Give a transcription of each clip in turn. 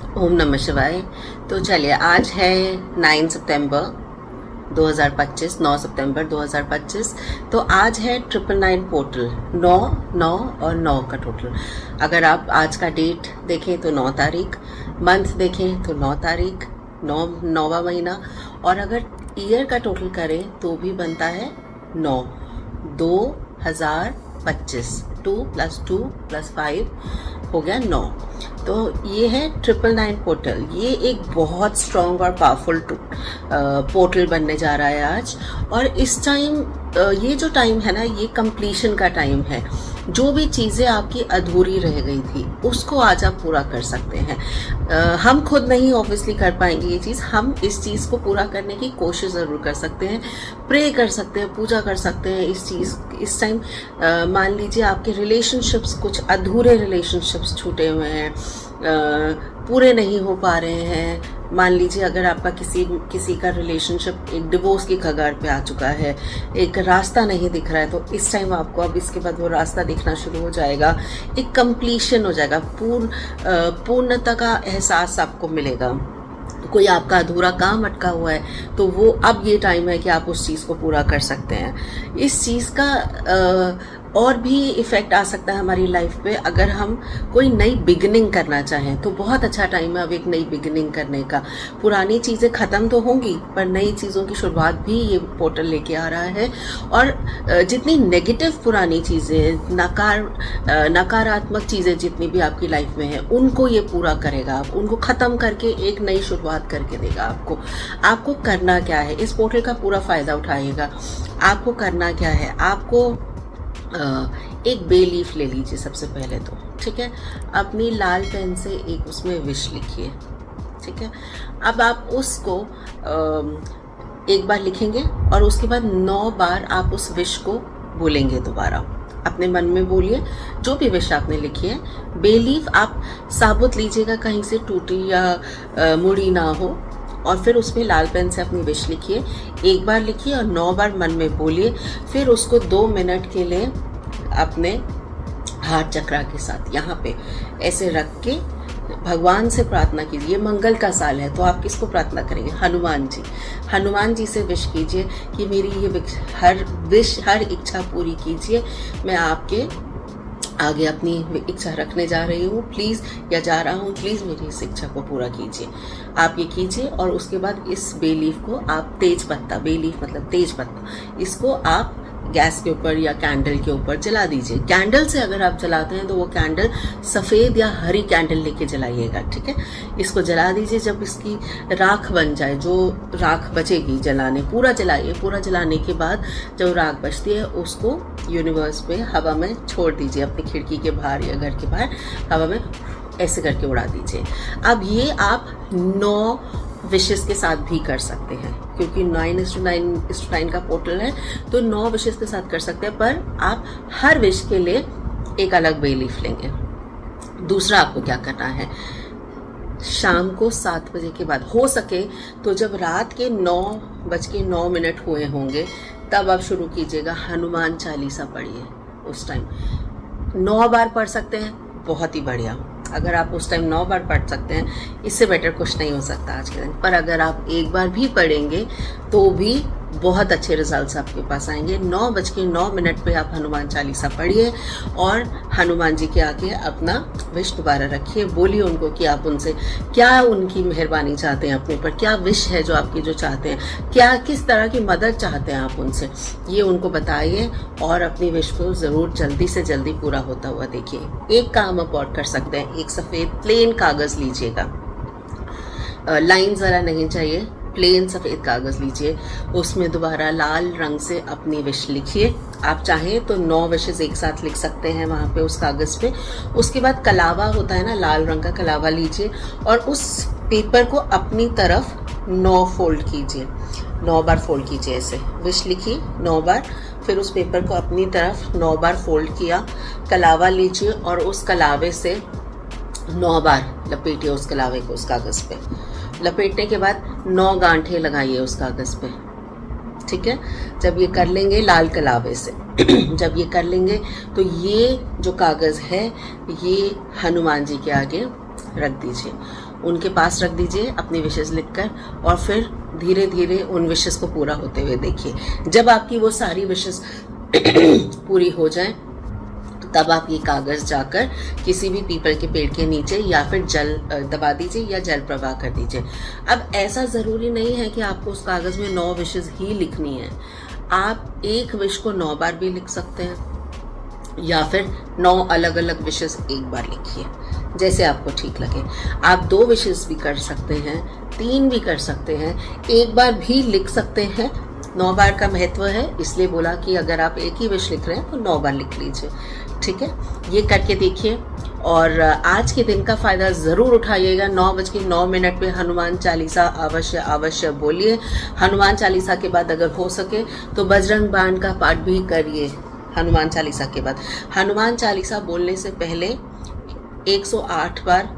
ओम नमः शिवाय। तो चलिए, आज है 9 सितंबर 2025, 9 सितंबर 2025। तो आज है 999 पोर्टल, 9 9 और 9 का टोटल। अगर आप आज का डेट देखें तो 9 तारीख, मंथ देखें तो 9 तारीख, 9वां महीना, और अगर ईयर का टोटल करें तो भी बनता है 9 2025। 2 + 2 + 5 हो गया 9। तो ये है 999 पोर्टल। ये एक बहुत स्ट्रॉन्ग और पावरफुल पोर्टल बनने जा रहा है आज। और इस टाइम, ये जो टाइम है ना, ये कंप्लीशन का टाइम है। जो भी चीज़ें आपकी अधूरी रह गई थी उसको आज आप पूरा कर सकते हैं। हम खुद नहीं ऑब्वियसली कर पाएंगे ये चीज़, हम इस चीज़ को पूरा करने की कोशिश ज़रूर कर सकते हैं, प्रे कर सकते हैं, पूजा कर सकते हैं इस टाइम। मान लीजिए आपके रिलेशनशिप्स, कुछ अधूरे रिलेशनशिप्स छूटे हुए हैं, पूरे नहीं हो पा रहे हैं। मान लीजिए अगर आपका किसी का रिलेशनशिप एक डिवोर्स की कगार पे आ चुका है, एक रास्ता नहीं दिख रहा है, तो इस टाइम आपको अब इसके बाद वो रास्ता दिखना शुरू हो जाएगा। एक कंप्लीशन हो जाएगा, पूर्णता का एहसास आपको मिलेगा। कोई आपका अधूरा काम अटका हुआ है तो वो अब ये टाइम है कि आप उस चीज़ को पूरा कर सकते हैं। इस चीज़ का और भी इफ़ेक्ट आ सकता है हमारी लाइफ पे। अगर हम कोई नई बिगिनिंग करना चाहें तो बहुत अच्छा टाइम है अब एक नई बिगिनिंग करने का। पुरानी चीज़ें ख़त्म तो होंगी पर नई चीज़ों की शुरुआत भी ये पोर्टल लेके आ रहा है। और जितनी नेगेटिव पुरानी चीज़ें, नकारात्मक चीज़ें जितनी भी आपकी लाइफ में है, उनको ये पूरा करेगा। आप उनको ख़त्म करके एक नई शुरुआत करके देगा आपको करना क्या है, इस पोर्टल का पूरा फ़ायदा उठाइएगा। आपको करना क्या है, आपको एक बे लीफ ले लीजिए सबसे पहले तो, ठीक है। अपनी लाल पेन से एक उसमें विश लिखिए, ठीक है। अब आप उसको एक बार लिखेंगे और उसके बाद 9 बार आप उस विश को बोलेंगे दोबारा। अपने मन में बोलिए जो भी विश आपने लिखी है। बे लीफ आप साबुत लीजिएगा, कहीं से टूटी या मुड़ी ना हो। और फिर उसमें लाल पेन से अपनी विश लिखिए, एक बार लिखिए और 9 बार मन में बोलिए। फिर उसको 2 मिनट के लिए अपने हार्ट चक्रा के साथ यहाँ पे ऐसे रख के भगवान से प्रार्थना कीजिए। मंगल का साल है तो आप किसको प्रार्थना करेंगे? हनुमान जी से विश कीजिए कि मेरी ये हर इच्छा पूरी कीजिए। मैं आपके आगे अपनी इच्छा रखने जा रही हूँ, प्लीज़, या जा रहा हूँ, प्लीज़ मेरी इस इच्छा को पूरा कीजिए। आप ये कीजिए और उसके बाद इस बे लीफ को आप तेज पत्ता, बे लीफ मतलब तेज पत्ता, इसको आप गैस के ऊपर या कैंडल के ऊपर जला दीजिए। कैंडल से अगर आप जलाते हैं तो वो कैंडल सफ़ेद या हरी कैंडल लेके जलाइएगा, ठीक है। इसको जला दीजिए। जब इसकी राख बन जाए, जो राख बचेगी जलाने, पूरा जलाइए। पूरा जलाने के बाद जब राख बचती है उसको यूनिवर्स पे हवा में छोड़ दीजिए, अपनी खिड़की के बाहर या घर के बाहर हवा में ऐसे करके उड़ा दीजिए। अब ये आप 9 विशेस के साथ भी कर सकते हैं, क्योंकि 9:9 का पोर्टल है तो 9 विशेस के साथ कर सकते हैं। पर आप हर विश के लिए एक अलग बे लीफ लेंगे। दूसरा आपको क्या करना है, शाम को 7 बजे के बाद, हो सके तो जब रात के 9:09 हुए होंगे तब आप शुरू कीजिएगा। हनुमान चालीसा पढ़िए। उस टाइम 9 बार पढ़ सकते हैं, बहुत ही बढ़िया। अगर आप उस टाइम 9 बार पढ़ सकते हैं, इससे बेटर कुछ नहीं हो सकता आज के दिन। पर अगर आप एक बार भी पढ़ेंगे तो भी बहुत अच्छे रिजल्ट्स आपके पास आएंगे। 9:09 पे आप हनुमान चालीसा पढ़िए और हनुमान जी के आगे अपना विश दोबारा रखिए। बोलिए उनको कि आप उनसे क्या उनकी मेहरबानी चाहते हैं अपने ऊपर, क्या विश है जो आपकी जो चाहते हैं, क्या किस तरह की मदद चाहते हैं आप उनसे, ये उनको बताइए और अपनी विश को ज़रूर जल्दी से जल्दी पूरा होता हुआ देखिए। एक काम आप और कर सकते हैं, एक सफ़ेद प्लेन कागज़ लीजिएगा, लाइन ज़रा नहीं चाहिए, प्लेन सफ़ेद कागज़ लीजिए। उसमें दोबारा लाल रंग से अपनी विश लिखिए। आप चाहें तो 9 विशेस एक साथ लिख सकते हैं वहाँ पे उस कागज़ पे। उसके बाद कलावा होता है ना, लाल रंग का कलावा लीजिए और उस पेपर को अपनी तरफ 9 फोल्ड कीजिए, 9 बार फोल्ड कीजिए। ऐसे विश लिखी 9 बार, फिर उस पेपर को अपनी तरफ 9 बार फोल्ड किया। कलावा लीजिए और उस कलावे से 9 बार लपेटिए उस कलावे को उस कागज़ पे। लपेटने के बाद 9 गांठें लगाइए उस कागज़ पे, ठीक है। जब ये कर लेंगे लाल कलावे से जब ये कर लेंगे तो ये जो कागज़ है ये हनुमान जी के आगे रख दीजिए, उनके पास रख दीजिए अपनी विशेष लिखकर, और फिर धीरे धीरे उन विशेष को पूरा होते हुए देखिए। जब आपकी वो सारी विशेष पूरी हो जाए तब आप ये कागज़ जाकर किसी भी पीपल के पेड़ के नीचे या फिर जल दबा दीजिए या जल प्रवाह कर दीजिए। अब ऐसा ज़रूरी नहीं है कि आपको उस कागज़ में 9 विशेष ही लिखनी है, आप एक विश को 9 बार भी लिख सकते हैं या फिर 9 अलग अलग विशेष एक बार लिखिए, जैसे आपको ठीक लगे। आप 2 विशेष भी कर सकते हैं, 3 भी कर सकते हैं, एक बार भी लिख सकते हैं। 9 बार का महत्व है, इसलिए बोला कि अगर आप एक ही विश लिख रहे हैं तो 9 बार लिख लीजिए, ठीक है। ये करके देखिए और आज के दिन का फ़ायदा ज़रूर उठाइएगा। 9:09 पे हनुमान चालीसा अवश्य अवश्य बोलिए। हनुमान चालीसा के बाद अगर हो सके तो बजरंग बाण का पाठ भी करिए। हनुमान चालीसा के बाद, हनुमान चालीसा बोलने से पहले 108 बार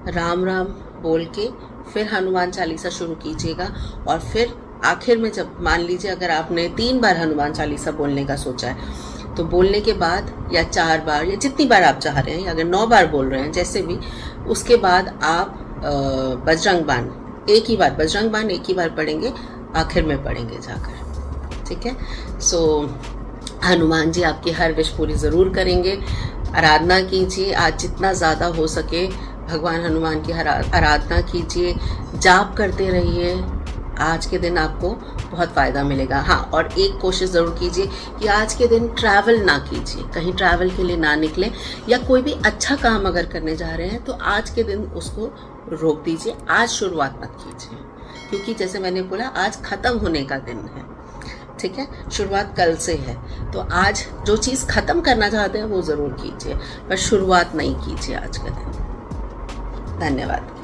राम राम बोल के फिर हनुमान चालीसा शुरू कीजिएगा, और फिर आखिर में जब मान लीजिए अगर आपने 3 बार हनुमान चालीसा बोलने का सोचा है तो बोलने के बाद या 4 बार या जितनी बार आप चाह रहे हैं, अगर 9 बार बोल रहे हैं जैसे भी, उसके बाद आप बजरंग बाण एक ही बार, बजरंग बाण एक ही बार पढ़ेंगे, आखिर में पढ़ेंगे जाकर, ठीक है। सो हनुमान जी आपकी हर विश पूरी ज़रूर करेंगे। आराधना कीजिए, आज जितना ज़्यादा हो सके भगवान हनुमान की आराधना कीजिए, जाप करते रहिए। आज के दिन आपको बहुत फ़ायदा मिलेगा। हाँ, और एक कोशिश ज़रूर कीजिए कि आज के दिन ट्रैवल ना कीजिए, कहीं ट्रैवल के लिए ना निकलें, या कोई भी अच्छा काम अगर करने जा रहे हैं तो आज के दिन उसको रोक दीजिए, आज शुरुआत मत कीजिए, क्योंकि जैसे मैंने बोला आज ख़त्म होने का दिन है, ठीक है। शुरुआत कल से है, तो आज जो चीज़ ख़त्म करना चाहते हैं वो ज़रूर कीजिए, पर शुरुआत नहीं कीजिए आज के दिन। धन्यवाद।